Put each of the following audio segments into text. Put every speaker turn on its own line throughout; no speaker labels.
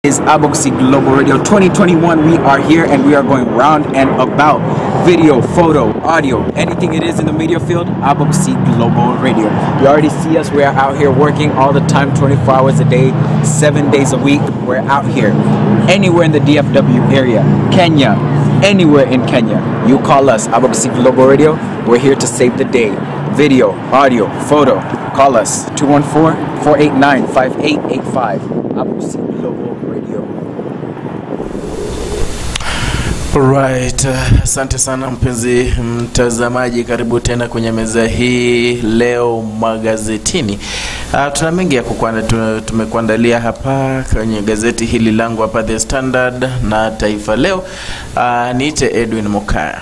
Is Aboxy Global Radio 2021. We are here and we are going round and about video, photo, audio, anything it is in the media field. Aboxy Global Radio. You already see us. We are out here working all the time, 24 hours a day, 7 days a week. We're out here anywhere in the DFW area, Kenya, anywhere in Kenya. You call us, Aboxy Global Radio. We're here to save the day. Video, audio, photo. Call us 214-489-5885. Aboxy Global Radio.
Alright, asante sana mpenzi mtazamaji, karibu tena kwenye meza hii leo magazetini. Tuna mengi ya tumekuandalia hapa kwenye gazeti hili langu hapa The Standard na Taifa Leo. Niite Edwin Mokaya.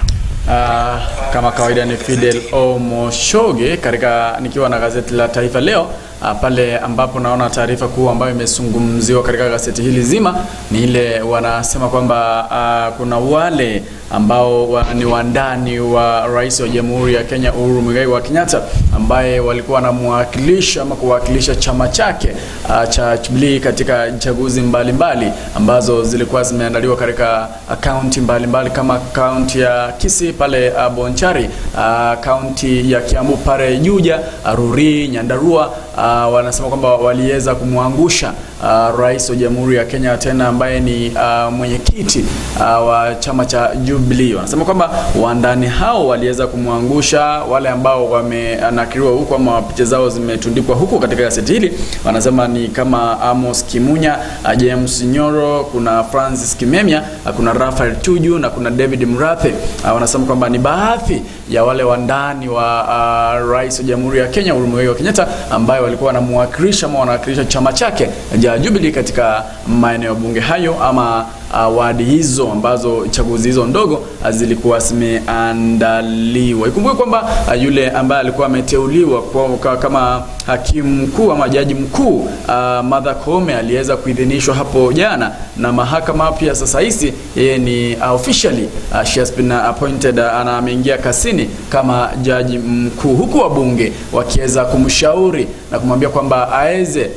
Kama kawaida ni Fidel Omoshoge nikiwa na gazeti la Taifa Leo. Pale ambapo naona taarifa kuu ambayo imezungumziwa katika gazeti hili zima ni ile wanasema kwamba kuna wale ambao ni wandani wa Rais wa Jamhuri ya Kenya Uhuru Muigai Kenyatta ambaye walikuwa wanamwakilisha ama kuwakilisha chama chake cha Jubilee katika chaguzi mbalimbali ambazo zilikuwa zimeandaliwa katika kaunti mbalimbali kama kaunti ya Kisii pale Bonchari, kaunti ya Kiambu pale Juja, Ruri, Nyandarua. Wanasema kwamba waliweza kumwangusha Rais wa Jamhuri ya Kenya tena ambaye ni mwenyekiti wa chama cha Jubilee. Wanasema kwamba wandani hao waliweza kumwangusha wale ambao wamenakiriwa huko ama picha zao zimetundikwa huko katika gazeti hili. Wanasema ni kama Amos Kimunya, James Nyoro, kuna Francis Kimemia, kuna Rafael Tuju na kuna David Murathe. Wanasema kwamba ni baadhi ya wale wandani wa Rais wa Jamhuri ya Kenya Uhuru Muigai Kenyatta ambaye walikuwa wanawakilisha chama chake cha Jubilee katika maeneo bunge hayo ama wadi hizo ambazo chaguzi hizo ndogo zilikuwa zimeandaliwa. Ikumbuke kwamba yule ambaye alikuwa ameteuliwa kama hakimu mkuu ama jaji mkuu Martha Koome aliweza kuidhinishwa hapo jana na mahakama. Pia sasa hizi yeye ni officially she has been appointed, ameingia kasini kama jaji mkuu, huku wabunge wakiweza kumshauri na kumwambia kwamba aweze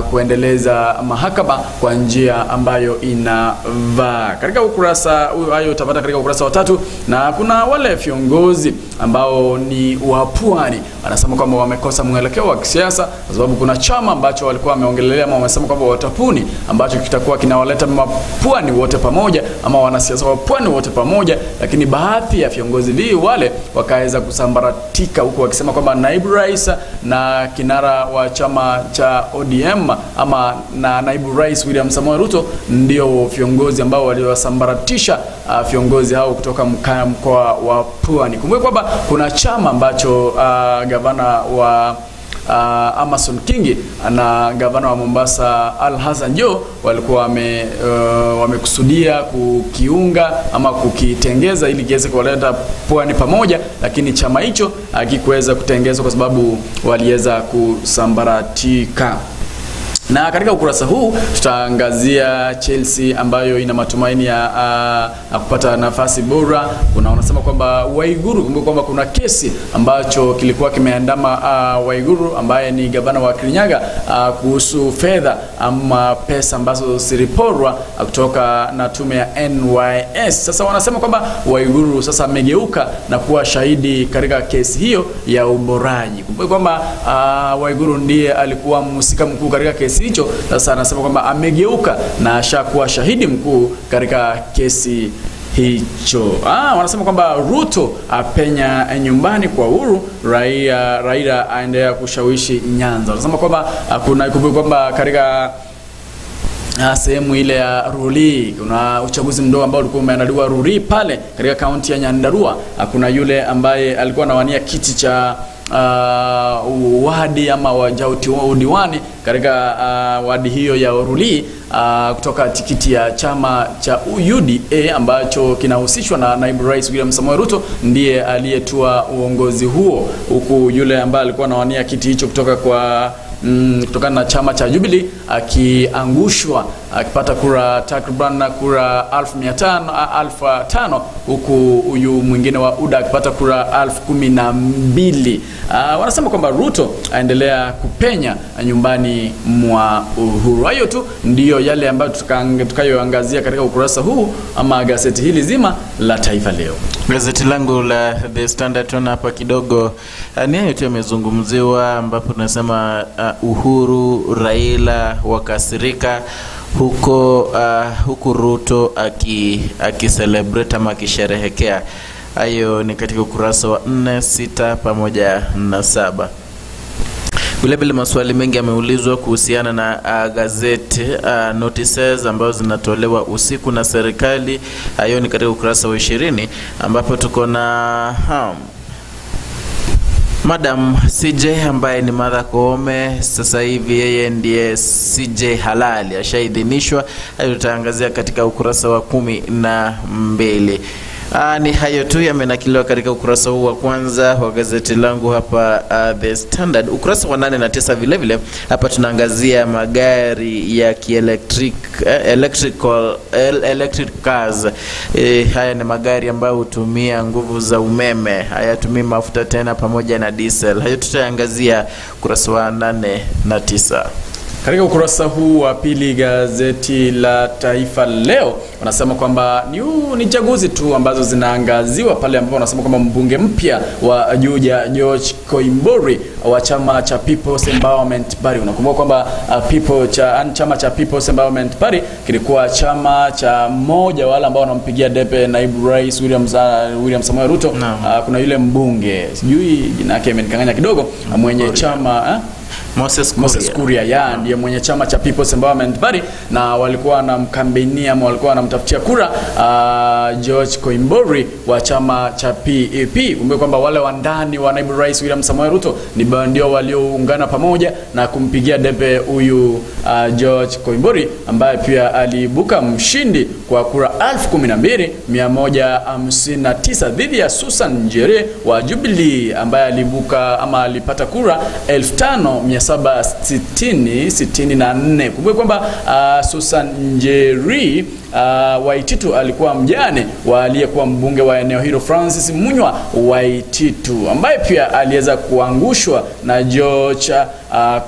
kuendeleza mahakama kwa njia ambayo inavaa. Katika ukurasa hayo utapata katika ukurasa wa 3, na kuna wale viongozi ambao ni wa Pwani wanasema kwamba wamekosa mwelekeo wa kisiasa kwa sababu kuna chama ambacho walikuwa wameongelelea ama wamesema kwamba watapuni ambacho kitakuwa kinawaleta Pwani wote pamoja ama wanasiasa wa Pwani wote pamoja, lakini baadhi ya viongozi wale wakaweza kusambaratika huko wakisema kwamba naibu rais na kinara wa chama cha ODM ama na naibu rais William Samoei Ruto ndio viongozi ambao waliwasambaratisha viongozi hao kutoka mkoa wa Pwani. Kumbuka kwamba kuna chama ambacho gavana wa Amason Kingi na gavana wa Mombasa Al Hassan Joho walikuwa wamekusudia kukiunga ama kukitengeza ili kiweze kuleta Pwani pamoja, lakini chama hicho hakikuweza kutengezwa kwa sababu waliweza kusambaratika. Na katika ukurasa huu tutaangazia Chelsea ambayo ina matumaini ya kupata nafasi bora. Wanasema kwamba Waiguru, kumbuka kwamba kuna kesi ambacho kilikuwa kimeandama Waiguru ambaye ni gavana wa Kirinyaga kuhusu fedha ama pesa ambazo ziliporwa kutoka na tume ya NYS. Sasa wanasema kwamba Waiguru sasa amegeuka na kuwa shahidi katika kesi hiyo ya uboraji. Kumbuka kwamba Waiguru ndiye alikuwa mhusika mkuu katika kesi hicho. Sasa anasema kwamba amegeuka na ashakuwa shahidi mkuu katika kesi hicho. Wanasema kwamba Ruto apenya nyumbani kwa Uhuru, Raila aendelea kushawishi Nyanza. Wanasema kwamba kumbuka kwamba katika sehemu ile ya Ruri kuna uchaguzi mdogo ambao ulikuwa umeandaliwa Ruri pale katika kaunti ya Nyandarua. Kuna yule ambaye alikuwa anawania kiti cha wadi ama udiwani katika wadi hiyo ya Ruri kutoka tikiti ya chama cha UDA ambacho kinahusishwa na naibu rais William Samoei Ruto, ndiye aliyetua uongozi huo, huku yule ambaye alikuwa anawania kiti hicho kutokana na chama cha Jubilee akiangushwa akipata kura takriban kura 1500, huku huyu mwingine wa UDA akipata kura 12,000. Wanasema kwamba Ruto aendelea kupenya nyumbani mwa Uhuru. Hayo tu ndiyo yale ambayo tutakayoangazia katika ukurasa huu ama gazeti hili zima la Taifa Leo.
Gazeti langu la The Standard tuna hapa kidogo ni hayo tu yamezungumziwa, ambapo tunasema Uhuru Raila wakasirika huku Ruto akicelebrate ama akisherehekea. Hayo ni katika ukurasa wa 4, 6 pamoja na 7. Vilevile maswali mengi yameulizwa kuhusiana na gazeti notices ambazo zinatolewa usiku na serikali. Hayo ni katika ukurasa wa 20, ambapo tuko na Madam CJ ambaye ni Martha Koome. Sasa hivi yeye ndiye CJ halali, ashaidhinishwa. Hayo tutaangazia katika ukurasa wa 12. Ni hayo tu yamenakiliwa katika ukurasa huu wa kwanza wa gazeti langu hapa The Standard. Ukurasa wa 8 na 9 vile vile hapa tunaangazia magari ya electric cars. Haya ni magari ambayo hutumia nguvu za umeme, hayatumii mafuta tena pamoja na diesel. Hayo tutaangazia ukurasa wa 8 na 9.
Katika ukurasa huu wa pili gazeti la Taifa Leo wanasema kwamba ni chaguzi tu ambazo zinaangaziwa pale, ambapo wanasema kwamba mbunge mpya wa Juja George Koimburi wa chama cha People's Empowerment Party. Unakumbuka kwamba chama cha People's Empowerment Party kilikuwa chama cha mmoja wale ambao wanampigia debe naibu rais William Samoei Ruto. Kuna yule mbunge sijui jina lake imenikanganya kidogo, mwenye chama Moses Kuria ndiye mwenye chama cha People's Empowerment Party, na walikuwa wanamkampenia ama walikuwa wanamtafutia kura George Koimburi wa chama cha PEP. Kumbuka kwamba wale wa ndani wa naibu rais William Samoei Ruto ndio walioungana pamoja na kumpigia debe huyu George Koimburi, ambaye pia aliibuka mshindi kwa kura 12,159 dhidi ya Susan Njeri wa Jubilee, ambaye aliibuka ama alipata kura 5,764. Kumbuka kwamba Susan Njeri Waititu alikuwa mjane wa aliyekuwa mbunge wa eneo hilo Francis Munywa Waititu, ambaye pia aliweza kuangushwa na George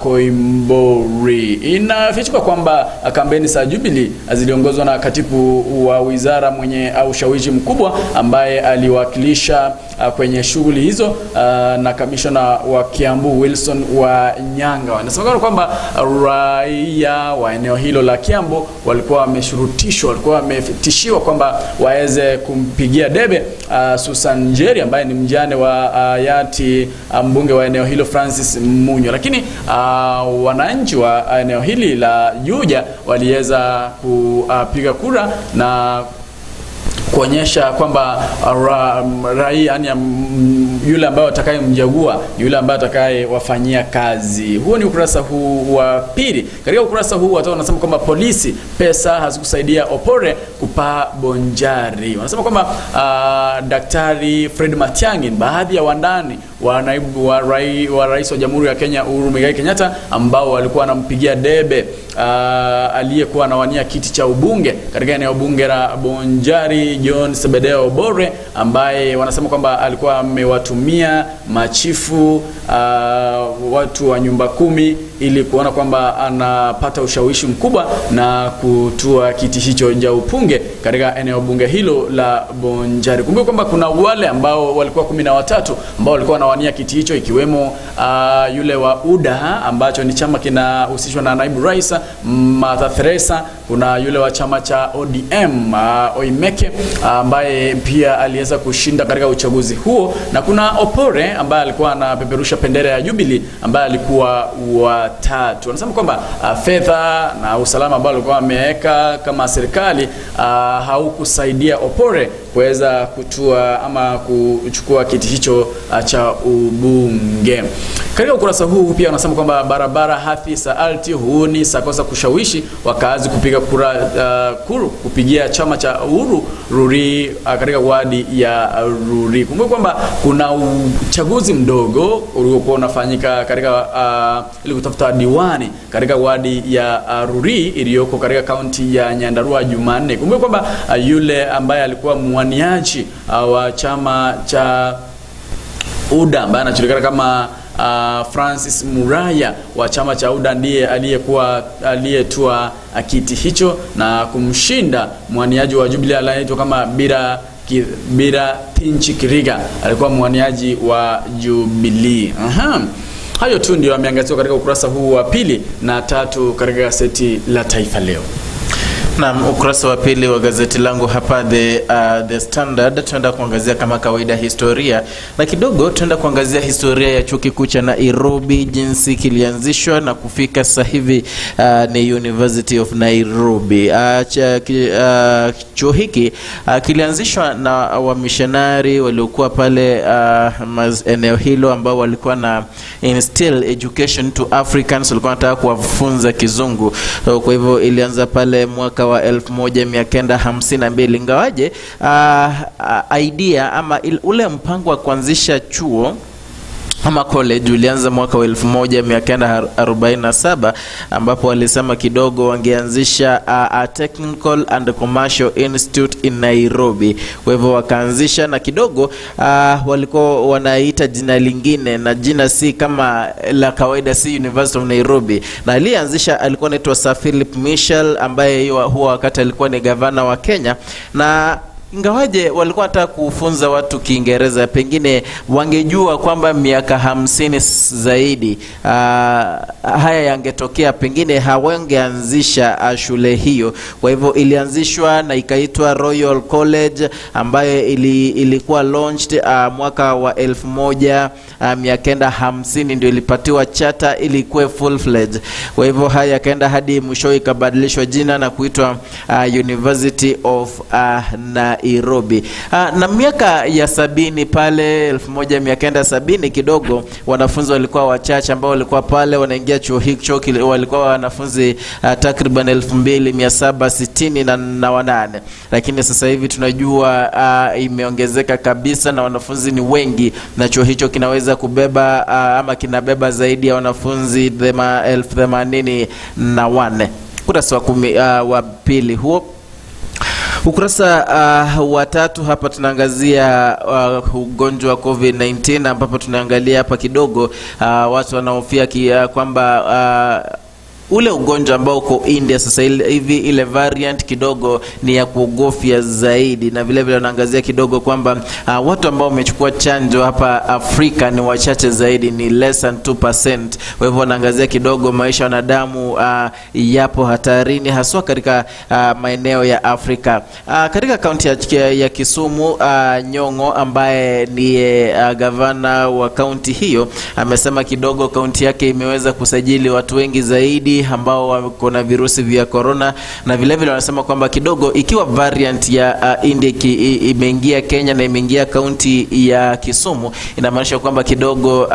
Koimburi. Inafichuka kwamba kampeni za Jubilee ziliongozwa na katibu wa wizara mwenye ushawishi mkubwa, ambaye aliwakilisha kwenye shughuli hizo na kamishona wa Kiambu Wilson Wanyanga. Wanasema kwamba raia wa eneo hilo la Kiambu walikuwa wametishiwa kwamba waweze kumpigia debe Susan Njeri, ambaye ni mjane wa hayati mbunge wa eneo hilo Francis Munywa. Lakini wananchi wa eneo hili la Juja waliweza kupiga kura na kuonyesha kwamba raia yani yule ambaye atakayemjagua, yule ambaye atakayewafanyia kazi. Huo ni ukurasa huu wa pili. Katika ukurasa huu watu wanasema kwamba polisi pesa hazikusaidia Opore kupaa Bonjari. Wanasema kwamba Daktari Fred Matiang'i, baadhi ya wandani wa naibu wa rais wa Jamhuri ya Kenya Uhuru Muigai Kenyatta, ambao walikuwa wanampigia debe aliyekuwa anawania kiti cha ubunge katika eneo bunge la Bonjari John Sebedeo Obore, ambaye wanasema kwamba alikuwa amewatumia machifu watu wa nyumba 10 ili kuona kwamba anapata ushawishi mkubwa na kutua kiti hicho cha ubunge katika eneo bunge hilo la Bonjari. Kumbuka kwamba kuna wale ambao walikuwa 13 ambao walikuwa wanawania kiti hicho, ikiwemo yule wa UDA ambacho ni chama kinahusishwa na naibu rais Martha Theresa. Kuna yule wa chama cha ODM Oimeke ambaye pia aliweza kushinda katika uchaguzi huo, na kuna Opore ambaye alikuwa anapeperusha bendera ya Jubilee ambaye alikuwa wa 3. Wanasema kwamba fedha na usalama ambao alikuwa ameweka kama serikali haukusaidia Opore kuweza kutua ama kuchukua kiti hicho cha ubunge. Katika ukurasa huu pia wanasema kwamba barabara hafi Saalti huoni sakosa kushawishi wakazi kupiga kura kupigia chama cha Uhuru Ruri katika wadi ya Ruri. Kumbuka kwamba kuna uchaguzi mdogo uliokuwa unafanyika katika ili kutafuta diwani katika wadi ya Ruri iliyoko katika kaunti ya Nyandarua Jumanne. Kumbuka kwamba yule ambaye alikuwa mwaniaji wa chama cha UDA ambaye anajulikana kama Francis Muraya wa chama cha UDA ndiye aliyetua kiti hicho na kumshinda mwaniaji wa Jubilee anaitwa kama Bira Tinchi Kiriga, alikuwa mwaniaji wa Jubilee. Hayo tu ndio ameangaziwa katika ukurasa huu wa 2 na 3 katika gazeti la Taifa Leo.
Na ukurasa wa 2 wa gazeti langu hapa the Standard, tunaenda kuangazia kama kawaida historia na kidogo tunaenda kuangazia historia ya chuo kikuu cha Nairobi, jinsi kilianzishwa na kufika sasa hivi ni University of Nairobi. Chuo hiki kilianzishwa na wamissionari waliokuwa pale eneo hilo ambao walikuwa na instill education to Africans, walikuwa wanataka kuwafunza kizungu. Kwa hivyo ilianza pale mwaka wa 1952. Ingawaje idea ama ule mpango wa kuanzisha chuo ama college ulianza mwaka wa 1947 ambapo walisema kidogo wangeanzisha a Technical and Commercial Institute in Nairobi. Kwa hivyo wakaanzisha na kidogo walikuwa wanaita jina lingine, na jina si kama la kawaida, si University of Nairobi. Na alianzisha alikuwa anaitwa Sir Philip Mitchell ambaye huwa wakati alikuwa ni gavana wa Kenya. Na ingawaje walikuwa wanataka kufunza watu Kiingereza, pengine wangejua kwamba miaka 50 zaidi haya yangetokea, pengine hawangeanzisha shule hiyo. Kwa hivyo ilianzishwa na ikaitwa Royal College ambayo ilikuwa launched mwaka wa 1950, ndio ilipatiwa charter ili kuwe full fledged. Kwa hivyo haya yakaenda hadi mwisho ikabadilishwa jina na kuitwa University of Nairobi. Na miaka ya 70 pale 1970 kidogo wanafunzi walikuwa wachache ambao walikuwa pale wanaingia chuo hicho, walikuwa wanafunzi takriban 2768. Lakini sasa hivi tunajua imeongezeka kabisa na wanafunzi ni wengi, na chuo hicho kinaweza kubeba ama kinabeba zaidi ya wanafunzi 1084. Ukurasa wa 2 huo. Ukurasa wa 3 hapa tunaangazia ugonjwa wa COVID-19 ambapo tunaangalia hapa kidogo watu wanaofia kwamba ule ugonjwa ambao uko India sasa hivi, ile variant kidogo ni ya kuogofya zaidi, na vile vile wanaangazia kidogo kwamba watu ambao wamechukua chanjo hapa Afrika ni wachache zaidi, ni less than 2%. Kwa hivyo wanaangazia kidogo maisha ya wanadamu yapo hatarini, haswa katika maeneo ya Afrika. Katika kaunti ya Kisumu, Nyong'o ambaye ni gavana wa kaunti hiyo amesema kidogo kaunti yake imeweza kusajili watu wengi zaidi ambao wako na virusi vya corona, na vile vile wanasema kwamba kidogo ikiwa variant ya India imeingia Kenya na imeingia kaunti ya Kisumu, inamaanisha kwamba kidogo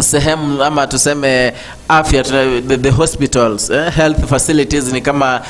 sehemu ama tuseme afya, the hospitals, health facilities ni kama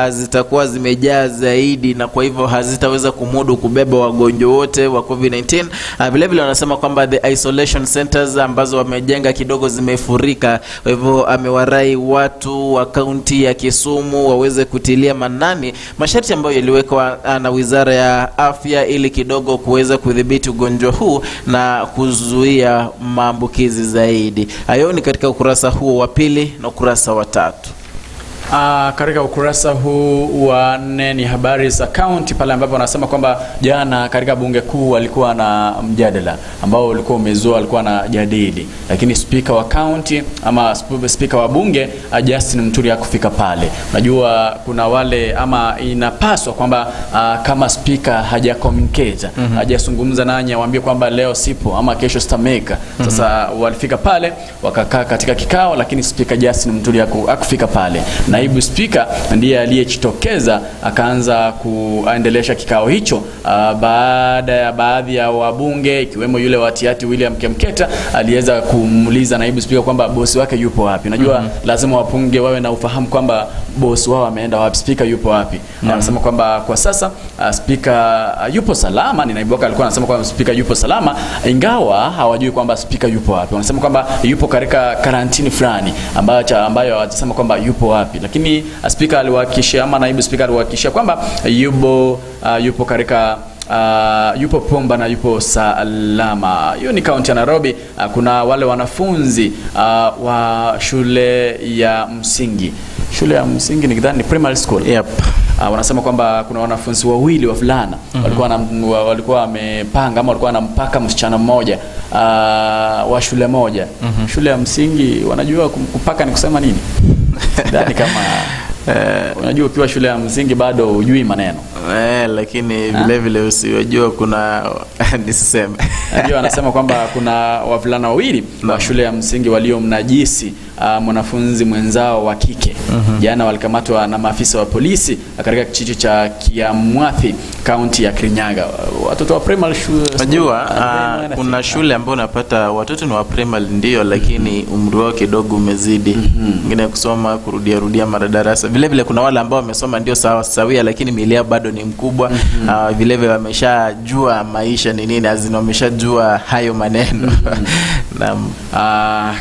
zitakuwa zimejaa zaidi, na kwa hivyo hazitaweza kumudu kubeba wagonjwa wote wa COVID-19. Vile vile wanasema kwamba the isolation centers ambazo wamejenga kidogo zimefurika. Kwa hivyo amewarai watu wa kaunti ya Kisumu waweze kutilia manani masharti ambayo yaliwekwa na Wizara ya Afya ili kidogo kuweza kudhibiti ugonjwa huu na kuzuia maambukizi zaidi. Hayo ni katika ukurasa huu wa 2 na ukurasa wa 3.
Katika ukurasa huu wa 4 ni habari za county pale ambapo wanasema kwamba jana katika bunge kuu walikuwa na mjadala ambao ulikuwa umezoa, alikuwa na jadili, lakini speaker wa county ama speaker wa bunge Justin Muturi hakufika pale. Unajua kuna wale ama inapaswa kwamba kama speaker haja communicate, hajazungumza nanyi waambie kwamba leo sipo ama kesho sitameka. Sasa walifika pale wakakaa katika kikao, lakini speaker Justin Muturi hakufika pale, na naibu spika ndiye aliyejitokeza akaanza kuendelesha kikao hicho baada ya baadhi ya wabunge ikiwemo yule wa Tiati William Kemketa aliweza kumuuliza naibu spika kwamba bosi wake yupo wapi. Unajua lazima wabunge wawe na ufahamu kwamba bosi wao ameenda wapi, spika yupo wapi. Anasema kwamba kwa sasa spika yupo salama, ni naibu wake alikuwa anasema kwamba spika yupo salama ingawa hawajui kwamba spika yupo wapi. Wanasema kwamba yupo katika karantini fulani ambayo atasema kwamba yupo wapi, lakini spika aliwahakikishia ama naibu spika aliwahakikishia kwamba yupo katika yupo Pomba na yupo salama. Hiyo ni kaunti ya Nairobi. Kuna wale wanafunzi wa shule ya msingi. Shule ya msingi ni primary school.
Yep.
Wanasema kwamba kuna wanafunzi wawili wavulana walikuwa wamepanga ama walikuwa wanampaka msichana mmoja wa shule moja. Shule ya msingi wanajua kupaka ni kusema nini? Ndani kama unajua ukiwa shule ya msingi bado hujui maneno.
Lakini vile vile usijua kuna nisiseme.
Ndio anasema kwamba kuna wavulana wawili wa shule ya msingi waliomnajisi mwanafunzi mwenzao wa kike. Jana walikamatwa na maafisa wa polisi katika kijiji cha Kiamwathi, kaunti ya Kirinyaga. Watoto wa primary shule.
Unajua kuna shule ambapo unapata watoto ni wa primary ndio, lakini umri wao kidogo umezidi. Wengine kusoma kurudia madarasa. Vile vile kuna wale ambao wamesoma ndio sawa sawia, lakini miili yao bado ni mkubwa. Vile vile wameshajua maisha ni nini, azina wameshajua hayo maneno.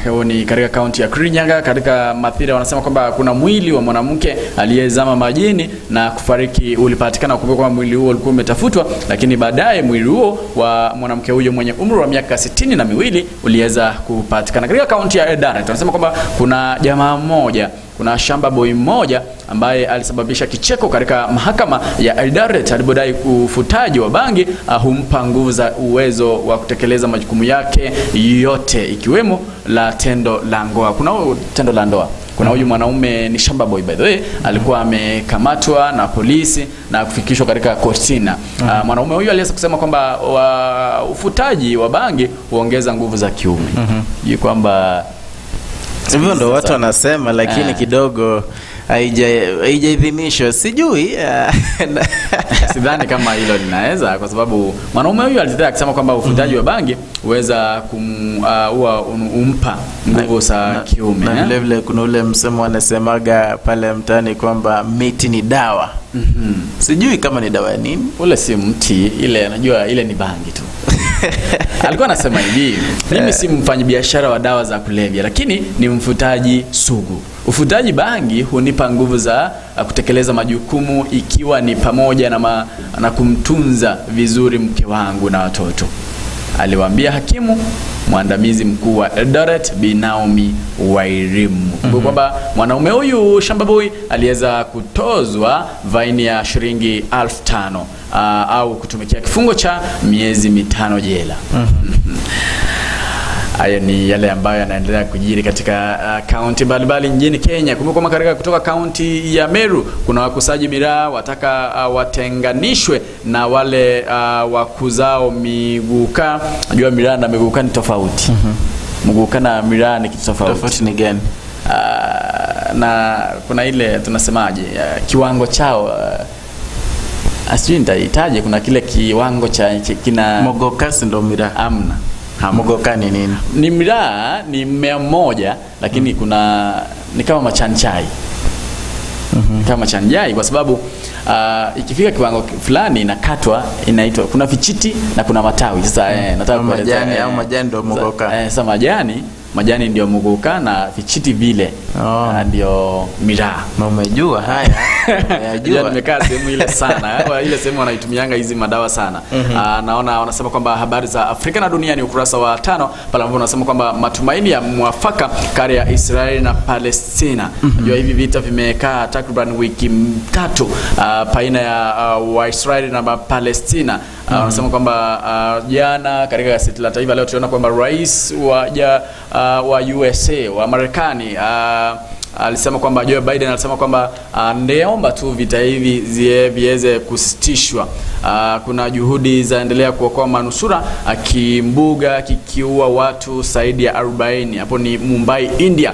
Hiyo ni katika kaunti ya Kirinyaga. Katika Mathira wanasema kwamba kuna mwili wa mwanamke aliyezama majini na kufariki ulipatikana. Kumbuka kwamba mwili huo ulikuwa umetafutwa, lakini baadaye mwili huo wa mwanamke huyo mwenye umri wa miaka 62 uliweza kupatikana. Katika kaunti ya Eldoret wanasema kwamba kuna jamaa mmoja, kuna shamba boy mmoja ambaye alisababisha kicheko katika mahakama ya Eldoret alipodai ufutaji wa bangi humpa nguvu za uwezo wa kutekeleza majukumu yake yote ikiwemo la tendo la ngoa. Kuna tendo la ndoa. Kuna huyu mwanaume ni shamba boy by the way, alikuwa amekamatwa na polisi na kufikishwa katika kotini. Mwanaume huyu aliweza kusema kwamba ufutaji wa bangi huongeza nguvu za kiume. Hii kwamba
hivyo ndo watu wanasema, lakini kidogo haijaidhinishwa. Sijui
sidhani kama hilo linaweza, kwa sababu mwanaume huyu alitetea akisema kwamba ufutaji wa bangi huweza umpa nguvu za kiume.
Na vile vile kuna ule msemo wanasemaga pale mtaani kwamba miti ni dawa. Sijui kama ni dawa nini.
Ule si mti, ile anajua ile ni bangi tu. Alikuwa anasema hivi, mimi si mfanyabiashara wa dawa za kulevya, lakini ni mfutaji sugu. Ufutaji bangi hunipa nguvu za kutekeleza majukumu ikiwa ni pamoja na kumtunza vizuri mke wangu na watoto, aliwaambia hakimu mwandamizi mkuu wa Eldoret Bi Naomi Wairimu. Kwamba mwanaume huyu shamba boy aliweza kutozwa faini ya shilingi 5,000 au kutumikia kifungo cha miezi 5 jela. Haya ni yale ambayo yanaendelea kujiri katika kaunti mbalimbali nchini Kenya. Kumbuka katika kutoka kaunti ya Meru kuna wakusaji miraa wataka watenganishwe na wale wakuzao miguka. Unajua miraa na miguka ni tofauti. Miguka na miraa ni kitu tofauti.
Tofauti ni gani?
Na kuna ile tunasemaje kiwango chao asijui nitahitaji, kuna kile kiwango cha kina
mogokasi ndo miraa. Amna. Mogoka ni nini?
Ni miraa, ni mmea mmoja, lakini kuna ni kama machanchai. Kama machanchai kwa sababu ikifika kiwango fulani inakatwa, inaitwa kuna vichiti na kuna matawi. Sasa nataka
majani au majani ndio mogoka.
Sasa majani ndio mogoka na vichiti vile ndio miraa.
Na umejua haya.
Unajua nimekaa sehemu ile sana. Ile sehemu wanaitumianga hizi madawa sana. Naona wanasema kwamba habari za Afrika na dunia ni ukurasa wa 5 pale ambapo wanasema kwamba matumaini ya mwafaka kati ya Israeli na Palestina. Unajua hivi vita vimekaa takriban wiki 3 baina ya Waisraeli na Palestina. Wanasema kwamba jana katika gazeti la Taifa leo tuliona kwamba rais wa USA wa Marekani alisema kwamba Joe Biden alisema kwamba ndeomba tu vita hivi viweze kusitishwa. Kuna juhudi zaendelea kuokoa manusura, kimbuga kikiua watu zaidi ya 40. Hapo ni Mumbai, India.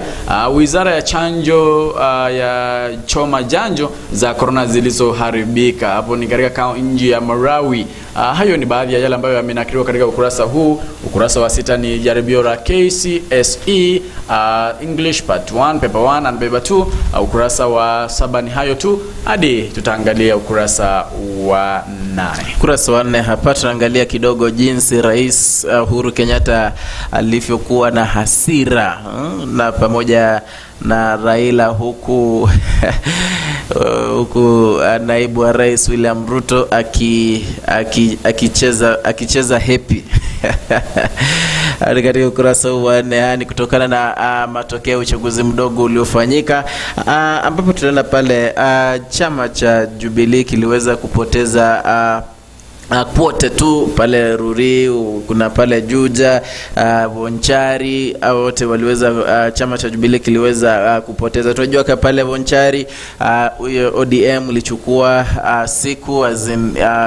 Wizara ya chanjo ya choma janjo za corona zilizoharibika. Hapo ni katika kaunti ya Marawi. Hayo ni baadhi ya yale ambayo yamenakiliwa katika ukurasa huu. Ukurasa wa 6 ni jaribio la KCSE English Part 1 Paper 1 and Paper 2. Ukurasa wa 7 ni hayo tu, hadi tutaangalia ukurasa wa 8.
Ukurasa wa 4 hapa tunaangalia kidogo jinsi Rais Uhuru Kenyatta alivyokuwa na hasira na pamoja na Raila, huku naibu wa Rais William Ruto akicheza happy. Katika ukurasa wa 4 ni kutokana na matokeo ya uchaguzi mdogo uliofanyika, ambapo tunaona pale chama cha Jubilee kiliweza kupoteza kwote tu pale Ruri, kuna pale Juja, Bonchari, wote waliweza, chama cha Jubilee kiliweza kupoteza. Tunajua kwa pale Bonchari ODM ilichukua siku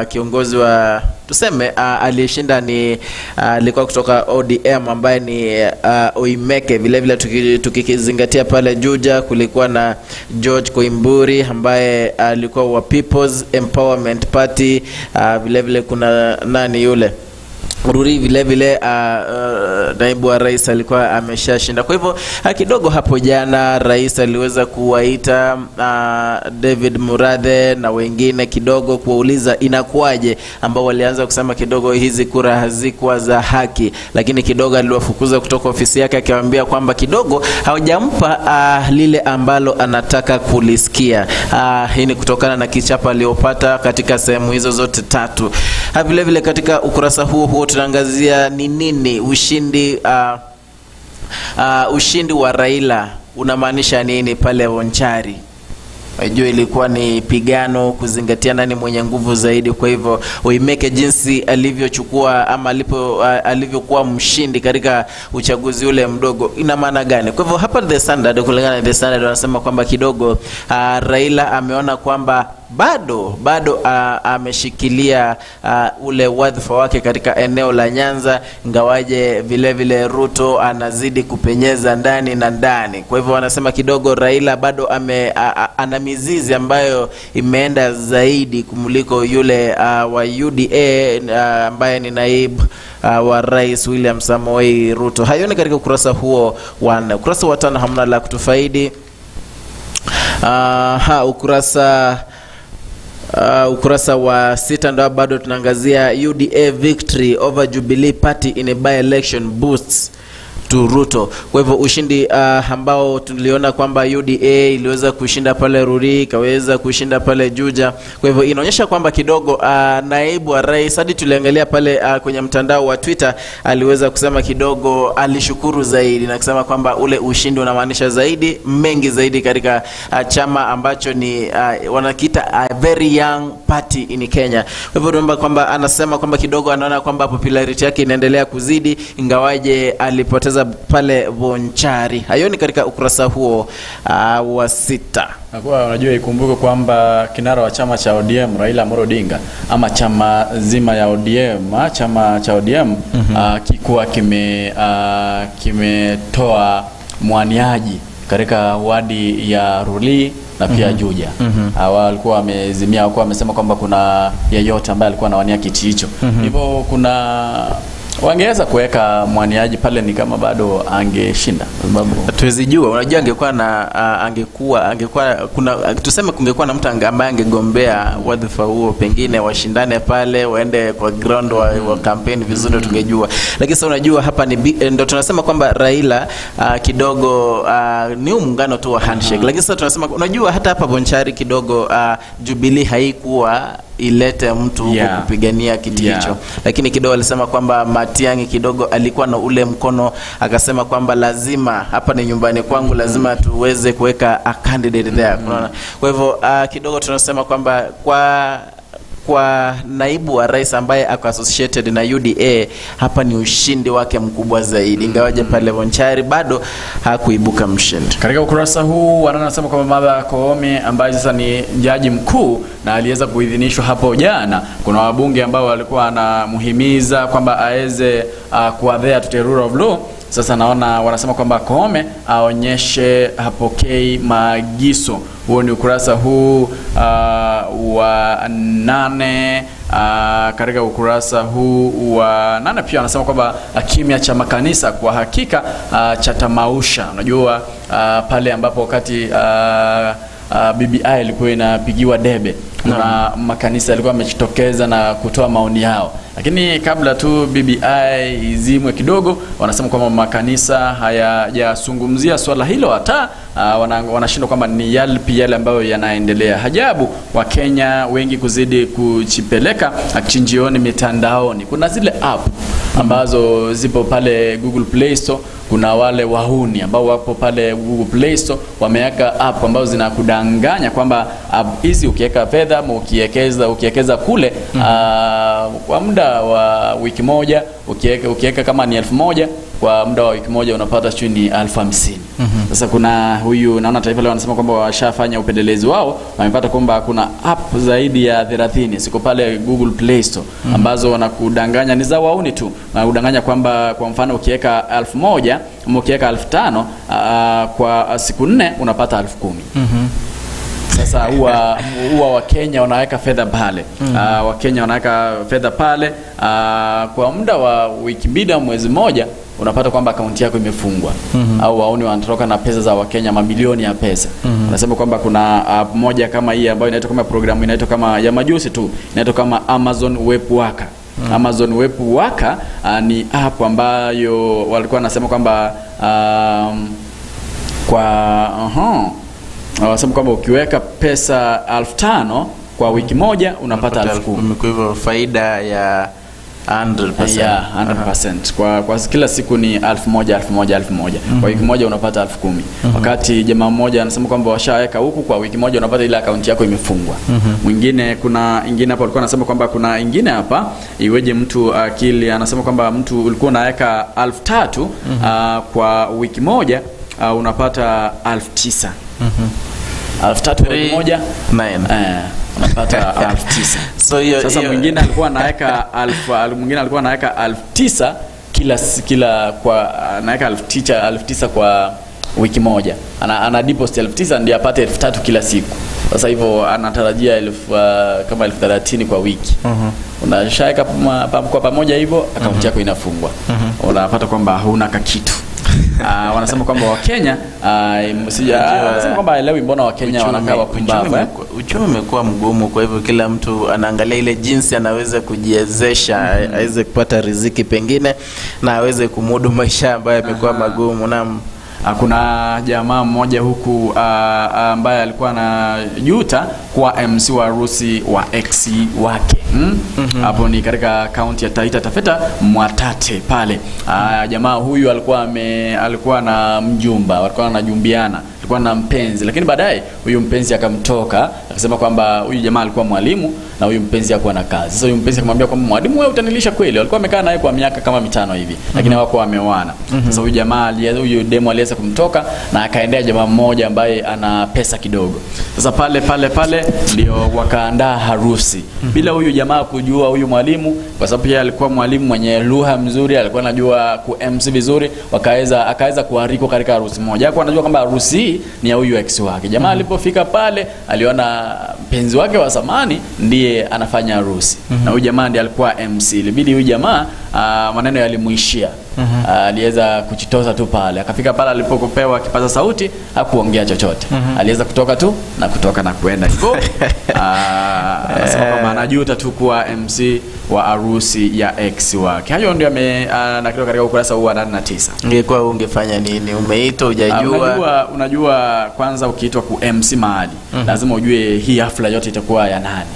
kiongozi wa tuseme aliyeshinda ni alikuwa kutoka ODM ambaye ni Oimeke. Vile vile tukizingatia pale Juja kulikuwa na George Koimburi ambaye alikuwa wa People's Empowerment Party. Vile vile kuna nani yule Ruri, vile vile naibu wa rais alikuwa ameshashinda. Kwa hivyo kidogo hapo jana rais aliweza kuwaita David Murathe na wengine kidogo kuuliza inakuaje, ambao walianza kusema kidogo hizi kura hazikuwa za haki, lakini kidogo aliwafukuza kutoka ofisi yake akiwaambia kwamba kidogo hawajampa lile ambalo anataka kulisikia. Hii ni kutokana na kichapa aliopata katika sehemu hizo zote tatu. Vile vile katika ukurasa huo tunaangazia ni nini ushindi wa Raila unamaanisha nini pale Bonchari. Wajua ilikuwa ni pigano kuzingatia nani mwenye nguvu zaidi. Kwa hivyo Oimeke jinsi alivyochukua ama alivyokuwa mshindi katika uchaguzi ule mdogo ina maana gani? Kwa hivyo hapa The Standard, kulingana na The Standard, wanasema kwamba kidogo Raila ameona kwamba bado ameshikilia ule wadhifa wake katika eneo la Nyanza, ngawaje vile vile Ruto anazidi kupenyeza ndani na ndani. Kwa hivyo wanasema kidogo Raila bado ana mizizi ambayo imeenda zaidi kumuliko yule wa UDA ambaye ni naibu wa Rais William Samoei Ruto. Hayo ni katika ukurasa huo wa 4. Ukurasa wa 5 hamna la kutufaidi. Ukurasa wa 6 ndio bado tunaangazia UDA victory over Jubilee Party in a by-election boosts to Ruto. Kwa hivyo ushindi ambao tuliona kwamba UDA iliweza kushinda pale Ruri, kaweza kushinda pale Juja. Kwa hivyo inaonyesha kwamba kidogo naibu wa rais, hadi tuliangalia pale kwenye mtandao wa Twitter, aliweza kusema kidogo alishukuru zaidi na kusema kwamba ule ushindi unamaanisha zaidi mengi zaidi katika chama ambacho ni wanakiita a very young party in Kenya. Kwa hivyo tunaomba kwamba anasema kwamba kidogo anaona kwamba popularity yake inaendelea kuzidi ingawaje alipoteza pale Bonchari. Hayo ni katika ukurasa huo wa 6.
Nakuwa unajua ikumbuke kwamba kinara wa chama cha ODM Raila Amolo Odinga ama chama zima ya ODM, chama cha ODM kikuwa kimetoa mwaniaji katika wadi ya Ruli na pia Juja. Walikuwa wamezimia, walikuwa wamesema kwamba kuna yeyote ambaye alikuwa anawania kiti hicho. Hivyo kuna wangeweza kuweka mwaniaji pale ni kama bado angeshinda, sababu
tuwezi jua. Unajua angekuwa na angekuwa kuna tuseme kungekuwa na mtu ambaye angegombea wadhifa huo, pengine washindane pale waende kwa ground wa campaign vizuri tungejua. Lakini sasa unajua hapa ni ndio tunasema kwamba Raila kidogo ni muungano tu wa handshake. Lakini sasa tunasema unajua hata hapa Bonchari kidogo Jubilee haikuwa ilete mtu kupigania kiti hicho. Lakini kidogo alisema kwamba Matiang'i kidogo alikuwa na ule mkono, akasema kwamba lazima hapa ni nyumbani kwangu, lazima tuweze kuweka a candidate there. Kwa hivyo kidogo tunasema kwamba kwa naibu wa rais ambaye ako associated na UDA, hapa ni ushindi wake mkubwa zaidi. Ingawaje pale Bonchari bado hakuibuka mshindi.
Katika ukurasa huu wanasema kwamba Martha Koome ambaye sasa ni jaji mkuu na aliweza kuidhinishwa hapo jana, kuna wabunge ambao walikuwa wanamhimiza kwamba aweze kuadhere to the rule of law. Sasa naona wanasema kwamba Koome aonyeshe hapokei maagizo. Huo ni ukurasa huu wa 8. Katika ukurasa huu wa 8 pia wanasema kwamba kimya cha makanisa kwa hakika chatamausha. Unajua pale ambapo wakati BBI ilikuwa inapigiwa debe, na makanisa yalikuwa yamejitokeza na kutoa maoni yao. Lakini kabla tu BBI izimwe kidogo, wanasema kwamba makanisa hayajazungumzia swala hilo, hata wanashindwa kwamba ni yale ambayo yanaendelea. Hajabu wa Kenya wengi kuzidi kuchipeleka achinjioni mitandaoni. Kuna zile app ambazo zipo pale Google Play Store. Kuna wale wahuni ambao wapo pale Google Play Store, wameweka app ambazo zinakudanganya kwamba hizi ukiweka fedha ukiwekeza kule kwa muda wa wiki moja, ukiweka kama ni 1000 kwa muda wa wiki moja unapata shilingi 50,000. Sasa kuna huyu naona Taifa Leo wanasema kwamba washafanya upendelezi wao, wamepata kwamba kuna app zaidi ya 30 siko pale Google Play Store ambazo wanakudanganya, ni za wauni tu. Wanakudanganya kwamba kwa mfano ukiweka 1000 ama ukiweka 5000 kwa siku 4 unapata 10,000. Sasa huwa Wakenya wanaweka fedha pale. Wakenya wanaweka fedha pale kwa muda wa wiki 2 au mwezi mmoja, unapata kwamba akaunti yako imefungwa. Au waoni wanatoka na pesa za Wakenya, mamilioni ya pesa. Wanasema kwamba kuna app moja kama hii ambayo inaitwa kama programu inaitwa kama ya majusi tu, inaitwa kama Amazon Web Worker. Amazon Web Worker ni app ambayo walikuwa wanasema kwamba wanasema kwamba ukiweka pesa 5,000 kwa wiki moja unapata 10,000.
Kwa hivyo faida ya 100%.
Yeah, 100%. Kwa kila siku ni 1,000. Kwa wiki moja unapata 10,000. Wakati jamaa mmoja anasema kwamba washaweka huku kwa wiki moja unapata ile akaunti yako imefungwa. Mwingine kuna ingine hapa alikuwa anasema kwamba kuna ingine hapa iweje mtu akili, anasema kwamba mtu ulikuwa unaweka 3,000 kwa wiki moja unapata 9,000. 3,000 kwa wiki moja
9.
unapata 9,000. Sasa mwingine alikuwa anaweka 9,000 kila kwa anaweka 9,000 kwa wiki moja. Ana deposit 9,000 ndio apate 3,000 kila siku. Sasa hivyo anatarajia kama 30,000 kwa wiki. Unashaweka kwa pamoja hivyo akaunti yako inafungwa. Unapata kwamba huna kitu. Wanasema kwamba Wakenya wanasema kwamba elewi mbona Wakenya wanakaa wapumbavu.
Uchumi umekuwa mgumu, kwa hivyo kila mtu anaangalia ile jinsi anaweza kujiwezesha aweze kupata riziki pengine na aweze kumudu maisha ambayo yamekuwa magumu. Na
kuna jamaa mmoja huku ambaye alikuwa anajuta kwa MC wa harusi wa ex wake. Hapo ni katika kaunti ya Taita Taveta Mwatate pale. Jamaa huyu alikuwa na mjumba, walikuwa wanajumbiana, alikuwa na mpenzi, lakini baadaye huyu mpenzi akamtoka, akasema kwamba huyu jamaa alikuwa mwalimu na huyu mpenzi hakuwa na kazi. Sasa huyu mpenzi akamwambia kwamba mwalimu, wewe utanilisha kweli? Walikuwa wamekaa naye kwa miaka kama 5 hivi, lakini hawako wameoana. Sasa huyu jamaa huyu demo aliweza kumtoka na akaendea jamaa mmoja ambaye ana pesa kidogo. Sasa pale ndio wakaandaa harusi bila huyu jamaa kujua huyu mwalimu, kwa sababu yeye alikuwa mwalimu mwenye lugha mzuri, alikuwa anajua ku MC vizuri, akaweza kuariko katika harusi moja. Hakuwa anajua kwamba harusi ni ya huyu ex wake. Jamaa alipofika pale aliona mpenzi wake wa zamani ndiye anafanya harusi. Na huyu jamaa ndiye alikuwa MC. Ilibidi huyu jamaa maneno yalimuishia. Aliweza kujitoza tu pale. Akafika pale alipokupewa kipaza sauti, hakuongea chochote. Aliweza kutoka tu na kuenda hivyo. Anasema kwamba anajuta tu kuwa MC wa harusi ya ex wake. Hayo ndio nakitoka katika ukurasa huu wa 89.
Ungekuwa ungefanya nini? Umeitwa hujajua.
Unajua kwanza ukiitwa ku MC mahali, lazima ujue hii hafla yote itakuwa ya nani.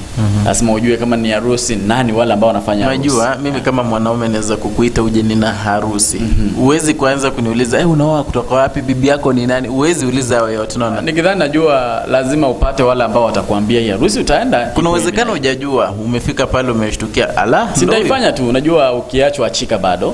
Lazima ujue kama ni harusi nani wale ambao wanafanya harusi.
Unajua mimi kama mwanaume naweza kukuita uje nina harusi harusi. Huwezi kuanza kuniuliza unaoa kutoka wapi, bibi yako ni nani? Huwezi uliza wewe yote, unaona.
Nikidhani najua lazima upate wale ambao watakwambia hii harusi utaenda.
Kuna uwezekano hujajua, umefika pale umeshtukia ala
sitaifanya tu. Unajua ukiachwa achika bado.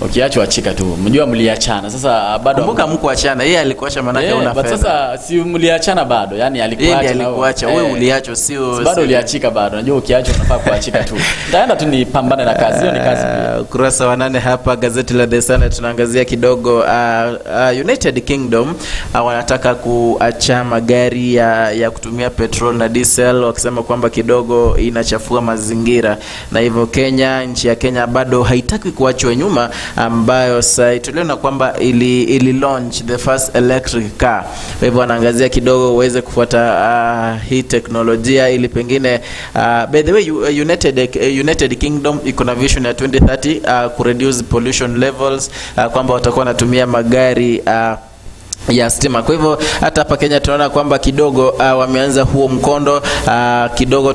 Ukiachwa achika tu. Unajua mliachana. Sasa bado
kumbuka mko achana. Yeye alikuacha manake una fedha.
Sasa si mliachana bado. Yaani
alikuacha wewe uliachwa sio
bado uliachika bado. Unajua ukiachwa unafaa kuachika tu. Nitaenda tu nipambane na kazi. Hiyo ni kazi pia.
Ukurasa wa 8 hapa gazeti la The Sun tunaangazia kidogo United Kingdom wanataka kuacha magari ya kutumia petrol na diesel, wakisema kwamba kidogo inachafua mazingira, na hivyo Kenya, nchi ya Kenya bado haitaki kuachwa nyuma, ambayo sasa tuliona kwamba ili launch the first electric car. Kwa hivyo wanaangazia kidogo uweze kufuata hii teknolojia ili pengine by the way United Kingdom iko na vision ya 2030 ku reduce pollution levels, kwamba watakuwa wanatumia magari ya stima. Kwa hivyo hata hapa Kenya tunaona kwamba kidogo wameanza huo mkondo. Kidogo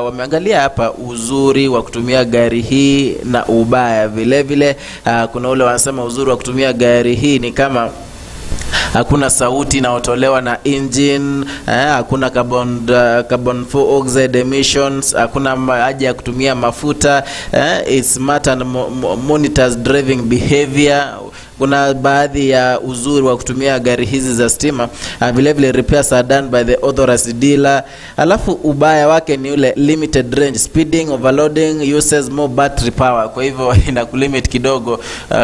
wameangalia hapa uzuri wa kutumia gari hii na ubaya vile vile. Kuna ule wanasema uzuri wa kutumia gari hii ni kama hakuna sauti inayotolewa na engine, hakuna carbon dioxide emissions, hakuna haja ya kutumia mafuta, it's smart and monitors driving behavior. Kuna baadhi ya uzuri wa kutumia gari hizi za stima. Vile vile repairs are done by the authorized dealer. Alafu ubaya wake ni ule limited range, speeding, overloading, uses more battery power. Kwa hivyo inakulimit kidogo.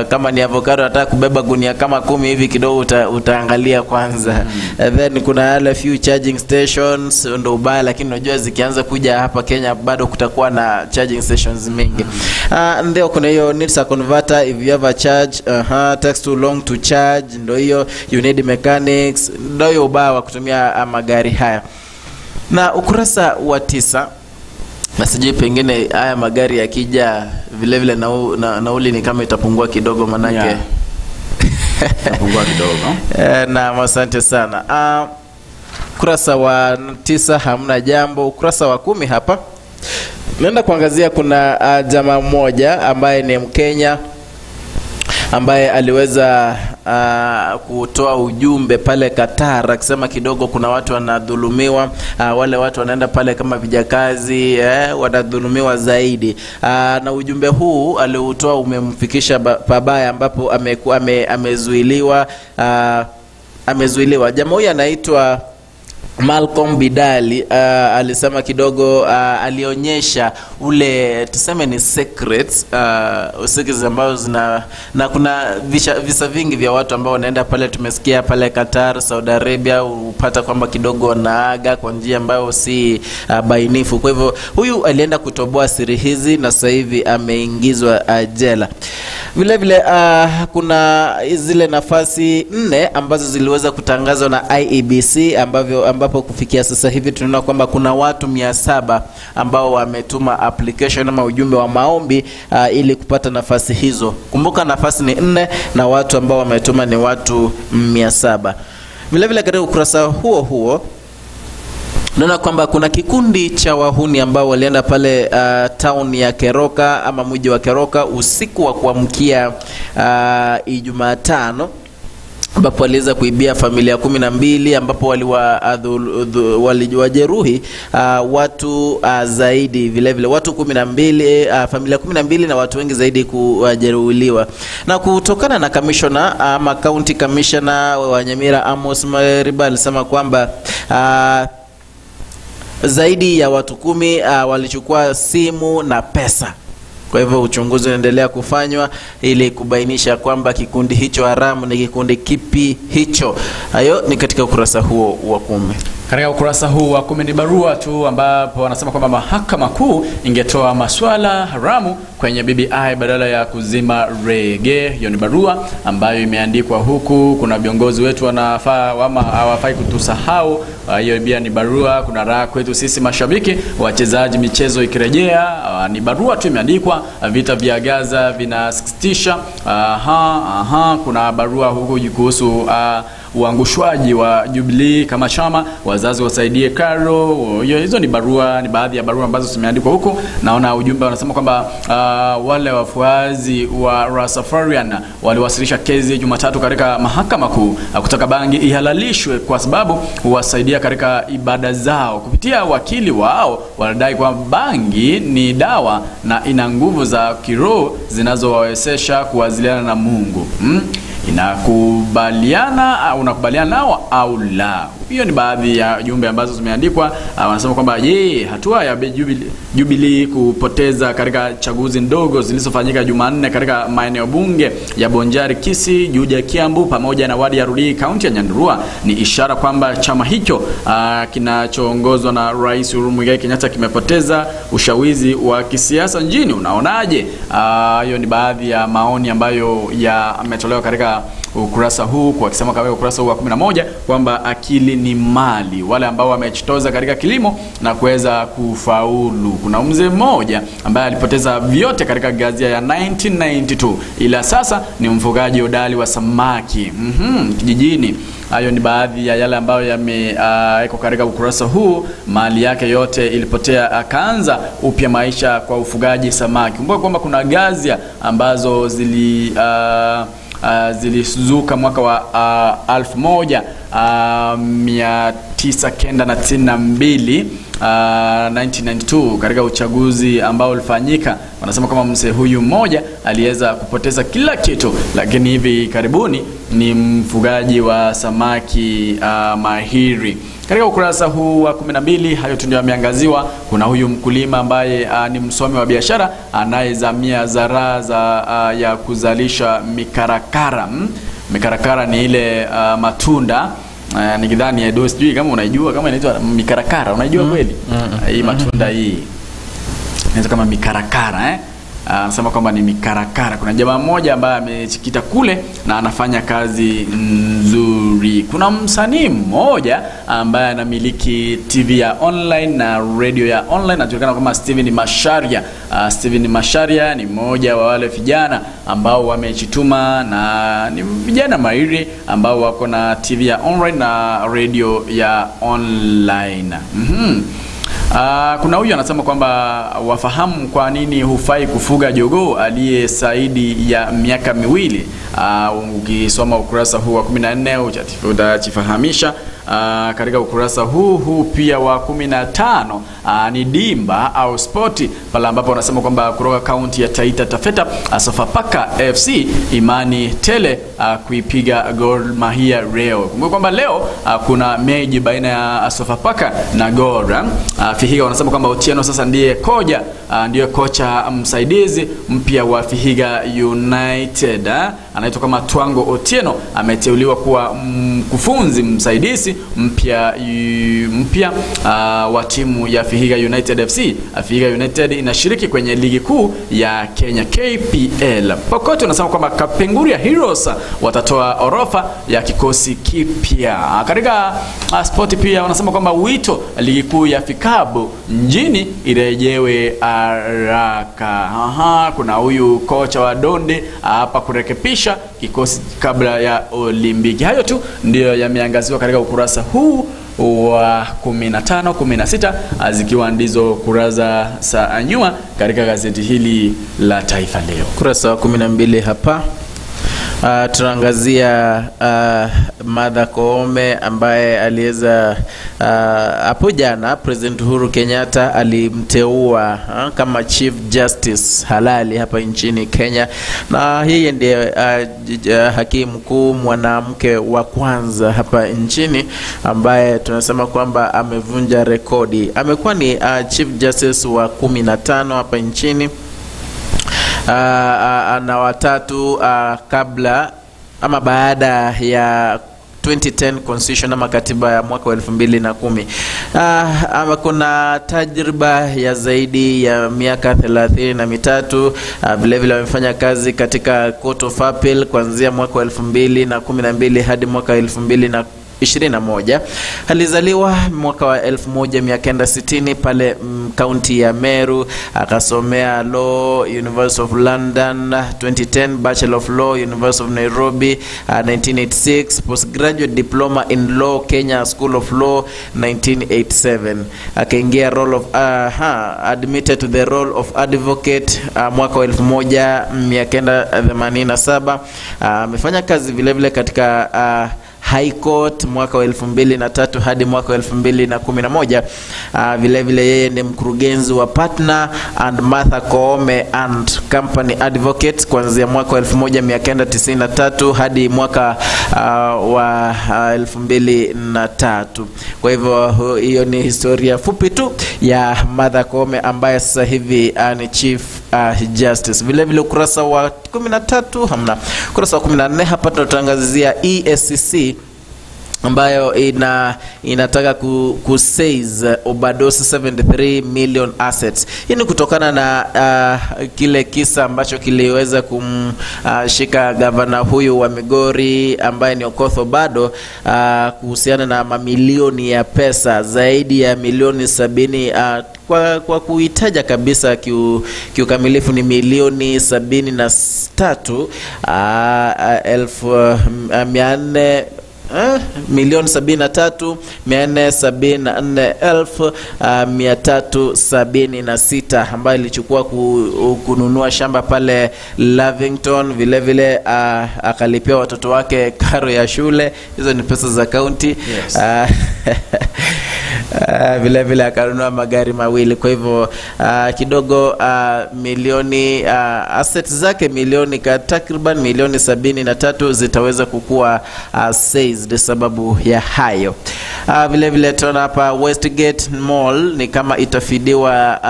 Kama ni avocado nataka kubeba gunia kama 10 hivi, kidogo utaangalia kwanza. Then kuna yale few charging stations, ndo ubaya, lakini unajua zikianza kuja hapa Kenya bado kutakuwa na charging stations mingi. Ndio kuna hiyo needs a converter if you have a charge, takes too long to charge, ndo hiyo you need mechanics, ndo hiyo ubaya wa kutumia magari haya. Na ukurasa wa 9 nasije pengine haya magari yakija vile vile nauli ni kama itapungua kidogo manake
itapungua kidogo.
Na asante sana. Ukurasa wa 9 hamna jambo. Ukurasa wa 10 hapa naenda kuangazia kuna jamaa mmoja ambaye ni Mkenya ambaye aliweza kutoa ujumbe pale Qatar akisema kidogo kuna watu wanadhulumiwa, wale watu wanaenda pale kama vijakazi, wanadhulumiwa zaidi. Na ujumbe huu aliutoa umemfikisha pabaya, ambapo amezuiliwa. Jamaa huyu anaitwa Malcolm Bidali. Alisema kidogo alionyesha ule tuseme ni secrets ambazo na kuna visa vingi vya watu ambao wanaenda pale, tumesikia pale Qatar, Saudi Arabia, upata kwamba kidogo wanaaga kwa njia ambayo si bainifu. Kwa hivyo huyu alienda kutoboa siri hizi na sasa hivi ameingizwa jela. Vile vile kuna zile nafasi 4 ambazo ziliweza kutangazwa na IEBC ambapo kufikia sasa hivi tunaona kwamba kuna watu 700 ambao wametuma application ama ujumbe wa maombi ili kupata nafasi hizo. Kumbuka nafasi ni 4 na watu ambao wametuma ni watu 700. Vile vile katika ukurasa huo naona kwamba kuna kikundi cha wahuni ambao walienda pale town ya Keroka ama mji wa Keroka usiku wa kuamkia Ijumaa 5, ambapo waliweza kuibia familia 12, ambapo waliwajeruhi watu zaidi, vile vile watu 12, familia 12 na watu wengi zaidi kujeruhiwa. Na kutokana na commissioner ama county commissioner wa Nyamira Amos Mariba alisema kwamba zaidi ya watu 10 walichukua simu na pesa. Kwa hivyo uchunguzi unaendelea kufanywa ili kubainisha kwamba kikundi hicho haramu ni kikundi kipi hicho. Hayo ni katika ukurasa huo wa 10.
Katika ukurasa huu wa 10 ni barua tu ambapo wanasema kwamba mahakama kuu ingetoa maswala haramu kwenye BBI badala ya kuzima rege. Hiyo ni barua ambayo imeandikwa huku. Kuna viongozi wetu hawafai kutusahau. Hiyo pia ni barua. Kuna raha kwetu sisi mashabiki, wachezaji michezo ikirejea. Ni barua tu imeandikwa. Vita vya Gaza vinasikitisha. Kuna barua huku kuhusu uangushwaji wa Jubilee kama chama, wazazi wasaidie karo. Hizo ni barua, ni baadhi ya barua ambazo zimeandikwa huko. Naona ujumbe wanasema kwamba wale wafuazi wa Rastafarian waliwasilisha kesi Jumatatu katika mahakama kuu kutaka bangi ihalalishwe kwa sababu huwasaidia katika ibada zao. Kupitia wakili wao wanadai kwamba bangi ni dawa na ina nguvu za kiroho zinazowawezesha kuwasiliana na Mungu. Unakubaliana nao au la? Hiyo ni baadhi ya jumbe ambazo zimeandikwa. Wanasema kwamba hatua ya Jubilee kupoteza katika chaguzi ndogo zilizofanyika Jumanne katika maeneo bunge ya Bonjari, Kisii, Juja, Kiambu pamoja na wadi ya Ruli, kaunti ya Nyandarua ni ishara kwamba chama hicho kinachoongozwa na Rais Uhuru Muigai Kenyatta kimepoteza ushawizi wa kisiasa nchini. Unaonaje? Hiyo ni baadhi ya maoni ambayo yametolewa katika ukurasa huu, kwa kusema kama ukurasa huu wa 11 kwamba akili ni mali, wale ambao wamejitoza katika kilimo na kuweza kufaulu. Kuna mzee mmoja ambaye alipoteza vyote katika gazia ya 1992 ila sasa ni mfugaji hodari wa samaki kijijini. Hayo ni baadhi ya yale ambayo yamewekwa katika ukurasa huu. Mali yake yote ilipotea, akaanza upya maisha kwa ufugaji samaki. Kumbuka kwamba kuna gazia ambazo zilizuka mwaka wa 1992 1992 katika uchaguzi ambao ulifanyika. Wanasema kama mzee huyu mmoja aliweza kupoteza kila kitu, lakini hivi karibuni ni mfugaji wa samaki mahiri. Katika ukurasa huu wa 12 hayo tu ndio yameangaziwa. Kuna huyu mkulima ambaye ni msomi wa biashara anayezamia zaraza ya kuzalisha mikarakara. Mikarakara ni ile matunda nikidhani ya dosi, sijui kama unaijua kama inaitwa mikarakara. Unaijua kweli? Hii matunda hii inaitwa kama mikarakara anasema kwamba ni mikarakara. Kuna jamaa mmoja ambaye amechikita kule na anafanya kazi nzuri. Kuna msanii mmoja ambaye anamiliki TV ya online na radio ya online, anajulikana kama Steven Masharia. Steven Masharia ni mmoja wa wale vijana ambao wamechituma na ni vijana mahiri ambao wako na TV ya online na radio ya online. Kuna huyu anasema kwamba wafahamu kwa nini hufai kufuga jogoo aliye zaidi ya miaka 2. Ukisoma ukurasa huu wa 14 utajifahamisha. Katika ukurasa huu pia wa 15 ni dimba au spoti pale ambapo wanasema kwamba kutoka kaunti ya Taita Taveta Sofapaka FC imani tele kuipiga Gor Mahia leo. Kumbuka kwamba leo kuna mechi baina ya Sofapaka na Gor. Vihiga wanasema kwamba Otieno sasa ndiye kocha msaidizi mpya wa Vihiga United. Anaitwa kama Twango Otieno, ameteuliwa kuwa mkufunzi msaidizi mpya wa timu ya Vihiga United FC. Vihiga United inashiriki kwenye ligi kuu ya Kenya KPL. Pokote unasema kwamba Kapenguria Heroes watatoa orodha ya kikosi kipya. Katika sport pia wanasema kwamba wito ligi kuu ya vikapu nchini irejewe haraka. Kuna huyu kocha wa Donde hapa kurekebisha kikosi kabla ya Olimpiki. Hayo tu ndio yameangaziwa katika ukurasa huu wa 15, 16 zikiwa ndizo kurasa za nyuma katika gazeti hili la Taifa Leo.
Kurasa wa 12 hapa tunaangazia Martha Koome ambaye aliweza hapo jana President Uhuru Kenyatta alimteua kama Chief Justice halali hapa nchini Kenya, na yeye ndiye hakimu mkuu mwanamke wa kwanza hapa nchini ambaye tunasema kwamba amevunja rekodi. Amekuwa ni Chief Justice wa 15 hapa nchini. Na watatu kabla ama baada ya 2010 constitution ama katiba ya mwaka wa 2010. Kuna tajriba ya zaidi ya miaka 33. Vile vile amefanya kazi katika Court of Appeal kuanzia mwaka wa 2012 hadi mwaka 2020. 21. Alizaliwa mwaka wa 1960 pale kaunti ya Meru. Akasomea law University of London 2010, Bachelor of Law University of Nairobi 1986, postgraduate diploma in law Kenya School of Law 1987. Akaingia role of admitted to the role of advocate mwaka wa 1987. Amefanya kazi vile vile katika High Court mwaka wa 2003 hadi mwaka wa 2011. Vile vile yeye ni mkurugenzi wa Partner and Martha Koome and Company Advocates kuanzia mwaka wa 1993 hadi mwaka wa 2003. Kwa hivyo hiyo ni historia fupi tu ya Martha Koome ambaye sasa hivi ni Chief Justice. Vile vile ukurasa wa 13 hamna. Ukurasa wa 14 hapa tunatangazia EACC ambayo inataka kuseize overdose 73 million assets. Hii ni kutokana na kile kisa ambacho kiliweza kumshika gavana huyu wa Migori ambaye ni Okoth Obado kuhusiana na mamilioni ya pesa, zaidi ya milioni 70 kwa kuitaja kabisa kiukamilifu ni milioni 73,400 milioni 73,474,376 ambayo ilichukua kununua shamba pale Lavington. Vile vile akalipia watoto wake karo ya shule. Hizo ni pesa za county. Yes. Vile vile akanunua magari mawili. Kwa hivyo kidogo milioni assets zake milioni takriban milioni 73 zitaweza kukua seized sababu ya hayo. Vile vile tunaona hapa Westgate Mall ni kama itafidiwa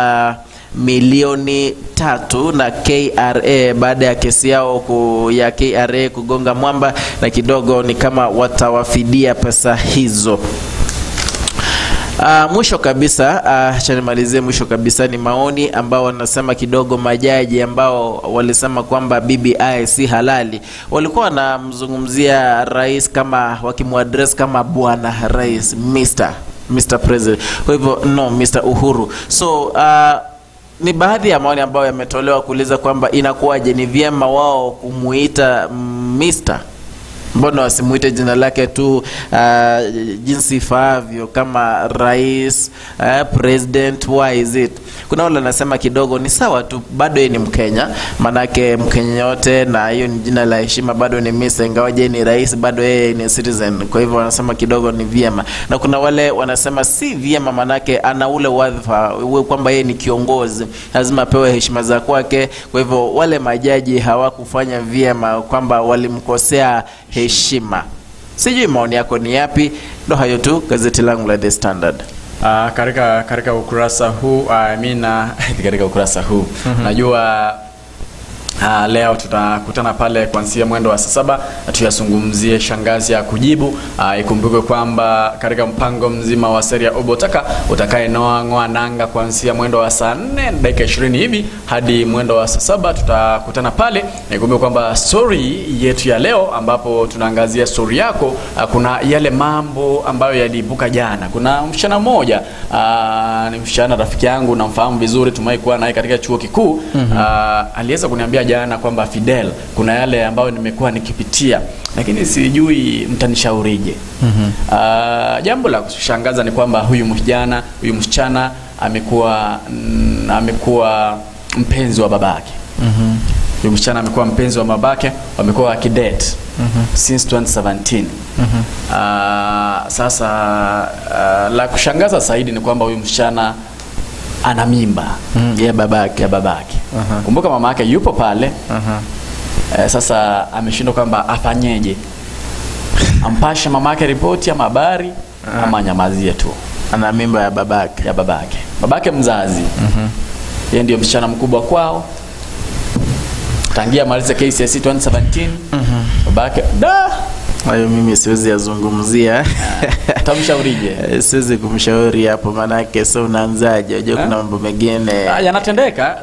milioni 3 na KRA baada ya kesi yao ya KRA kugonga mwamba, na kidogo ni kama watawafidia pesa hizo. Mwisho kabisa, acha nimalizie mwisho kabisa, ni maoni ambao wanasema kidogo majaji ambao walisema kwamba BBI si halali. Walikuwa wanamzungumzia rais kama wakimuaddress kama bwana rais, Mr. President. Kwa hivyo no, Mr. Uhuru. So ni baadhi ya maoni ambayo yametolewa kuuliza kwamba inakuwaje, ni vyema wao kumuita Mr. Mbona wasimuite jina lake tu jinsi ifaavyo kama rais, president, why is it? Kuna wale wanasema kidogo ni sawa tu, bado yeye ni Mkenya, manake Mkenya yote na hiyo ni jina la heshima, bado ni Mr. Ingawaje ni rais, bado yeye ni citizen. Kwa hivyo wanasema kidogo ni vyema. Na kuna wale wanasema si vyema, manake ana ule wadhifa kwamba yeye ni kiongozi, lazima apewe heshima za kwake. Kwa hivyo wale majaji hawakufanya vyema, kwamba walimkosea heshima. Sijui maoni yako ni yapi? Ndo hayo tu, gazeti langu la The Standard.
Katika ukurasa huu katika ukurasa huu najua leo tutakutana pale kuanzia mwendo wa saa 7 tuyazungumzie shangazi ya kujibu. Ikumbuke kwamba katika mpango mzima wa seria Obotaka utakaenoa nanga kuanzia mwendo wa saa 4 dakika 20 hivi hadi mwendo wa saa 7 tutakutana pale. Ikumbuke kwamba story yetu ya leo, ambapo tunaangazia story yako, kuna yale mambo ambayo yaliibuka jana. Kuna msichana mmoja, ni msichana rafiki yangu, namfahamu vizuri, tumai kuwa naye katika chuo kikuu. Aliweza kuniambia jana kwamba Fidel, kuna yale ambayo nimekuwa nikipitia, lakini sijui mtanishaurije. Jambo la kushangaza ni kwamba huyu msichana amekuwa mpenzi wa babake. Huyu msichana amekuwa mpenzi wa babake, wamekuwa wakidate since 2017. Sasa la kushangaza zaidi ni kwamba huyu msichana ana mimba ya babake. Kumbuka mama yake yupo pale. Sasa ameshindwa kwamba afanyeje. Ampashe mama yake ripoti ya habari ama nyamazie tu.
Ana mimba ya babake.
Babake mzazi. Yeye ndio msichana mkubwa kwao. Tangia maliza KCSE 2017. Babake
hayo mimi siwezi yazungumzia.
Tamshaurije?
Siwezi kumshauri hapo, maana yake sio unaanzaje. Unajua kuna mambo mengine
yanatendeka,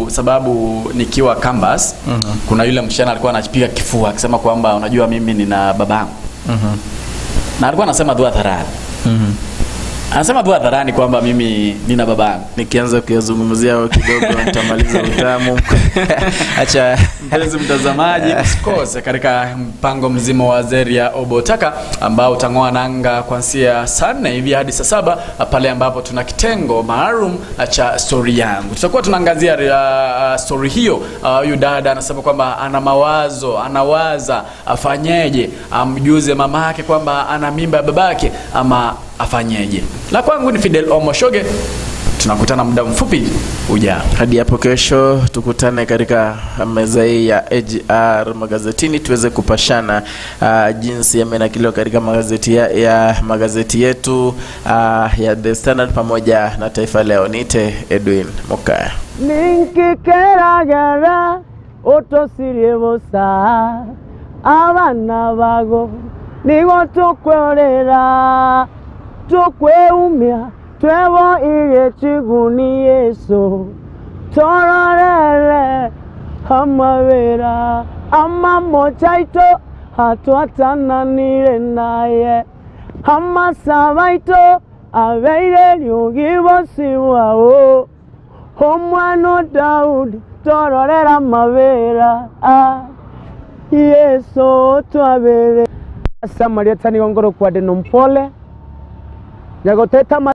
sababu nikiwa campus kuna yule msichana alikuwa anapiga kifua akisema kwamba unajua mimi nina babangu. na alikuwa anasema dua hadharani. Anasema dua hadharani kwamba mimi nina babangu.
Nikianza kuyazungumzia kidogo nitamaliza utamu. Acha
mpenzi mtazamaji, usikose katika mpango mzima wa Zeria Obotaka ambao utang'oa nanga kuanzia saa 4 hivi hadi saa 7 pale ambapo tuna kitengo maalum cha story yangu. Tutakuwa tunaangazia story hiyo. Huyu dada anasema kwamba ana mawazo, anawaza afanyeje, amjuze mama yake kwamba ana mimba ya babake ama afanyeje. La kwangu ni Fidel Omoshoge. Tunakutana muda mfupi ujao.
Hadi hapo kesho tukutane katika meza hii ya AGR magazetini tuweze kupashana jinsi yamenakiliwa katika magazeti ya magazeti yetu ya The Standard pamoja na Taifa Leo. Niite Edwin Mokaya.
Ninkikeragara otosiriebosa abana bago nigo tukwerera tukweumia twebo igechiguni Yesu tororere hamavera amamochaito hatuatananire naye hamasabaito abeire lyugibosiwao omwana Daudi tororera mavera Yesu twabere Samaria tani ngoro kwa denompole Nyagoteta